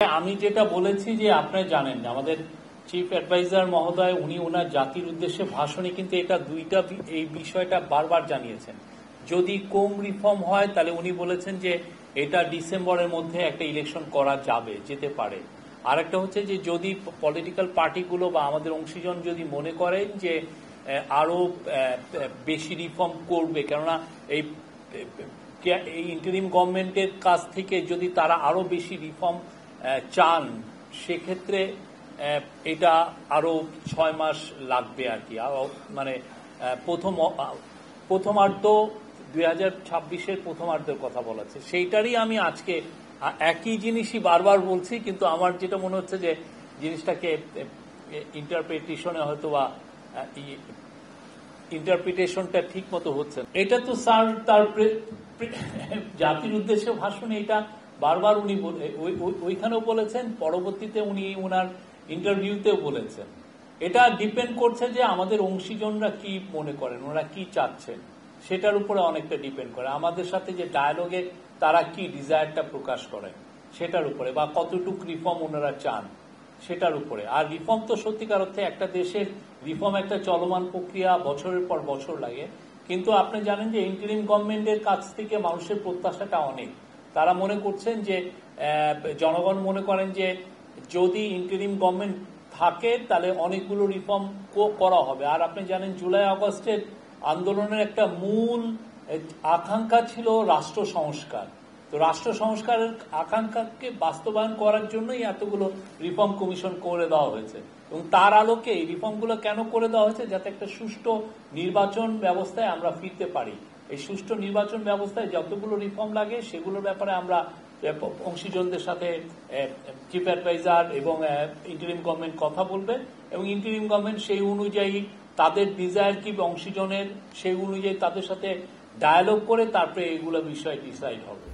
আমি যেটা বলেছি যে আপনারা জানেন আমাদের চিফ অ্যাডভাইজার মহোদয় উনি ওনার জাতির উদ্দেশ্যে ভাষণে কিন্তু এটা দুইটা এই বিষয়টা বারবার জানিয়েছেন। যদি কম রিফর্ম হয় তাহলে উনি বলেছেন যে এটা ডিসেম্বরের মধ্যে একটা ইলেকশন করা যাবে, যেতে পারে। আর একটা হচ্ছে যে যদি পলিটিক্যাল পার্টিগুলো বা আমাদের অংশীজন যদি মনে করেন যে আরো বেশি রিফর্ম করবে, কেননা এই ইন্টারিম গভর্নমেন্টের কাছ থেকে যদি তারা আরো বেশি রিফর্ম চান, সেক্ষেত্রে এটা আরো 6 মাস লাগবে আর কি। মানে প্রথমার্ধ 2026-এর প্রথমার্ধের কথা বলেছে, সেইটারই আমি আজকে একই জিনিসই বারবার বলছি, কিন্তু আমার যেটা মনে হচ্ছে যে জিনিসটাকে ইন্টারপ্রিটেশনে হয়তো বা ইন্টারপ্রিটেশনটা ঠিক মতো হচ্ছে। এটা তো স্যার তার জাতির উদ্দেশ্যে ভাষণে এটা বারবার উনি ওইখানেও বলেছেন, পরবর্তীতে উনি ওনার ইন্টারভিউতেও বলেছেন। এটা ডিপেন্ড করছে যে আমাদের অংশীজনরা কি মনে করেন, ওনারা কি চাচ্ছেন, সেটার উপরে অনেকটা ডিপেন্ড করে। আমাদের সাথে যে ডায়ালগে তারা কি ডিজায়ারটা প্রকাশ করেন সেটার উপরে, বা কতটুকু রিফর্ম ওনারা চান সেটার উপরে। আর রিফর্ম তো সত্যিকার অর্থে একটা দেশের রিফর্ম একটা চলমান প্রক্রিয়া, বছরের পর বছর লাগে। কিন্তু আপনি জানেন যে ইন্টারিম গভর্নমেন্টের কাছ থেকে মানুষের প্রত্যাশাটা অনেক। তারা মনে করছেন যে জনগণ মনে করেন যে যদি ইন্টারিম গভর্নমেন্ট থাকে তাহলে অনেকগুলো রিফর্ম করা হবে। আর আপনি জানেন জুলাই আগস্টের আন্দোলনের একটা মূল আকাঙ্ক্ষা ছিল রাষ্ট্র সংস্কার। তো রাষ্ট্র সংস্কারের আকাঙ্ক্ষাকে বাস্তবায়ন করার জন্যই এতগুলো রিফর্ম কমিশন করে দেওয়া হয়েছে। এবং তার আলোকে এই রিফর্মগুলো কেন করে দেওয়া হয়েছে, যাতে একটা সুষ্ঠু নির্বাচন ব্যবস্থায় আমরা ফিরতে পারি। এই সুষ্ঠু নির্বাচন ব্যবস্থায় যতগুলো রিফর্ম লাগে সেগুলোর ব্যাপারে আমরা অংশীজনদের সাথে চিফ অ্যাডভাইজার এবং ইন্টারিম গভর্নমেন্ট কথা বলবে, এবং ইন্টারিম গভর্নমেন্ট সেই অনুযায়ী তাদের ডিজায়ার কি অংশীজনের সেই অনুযায়ী তাদের সাথে ডায়ালগ করে তারপরে এগুলো বিষয় ডিসাইড হবে।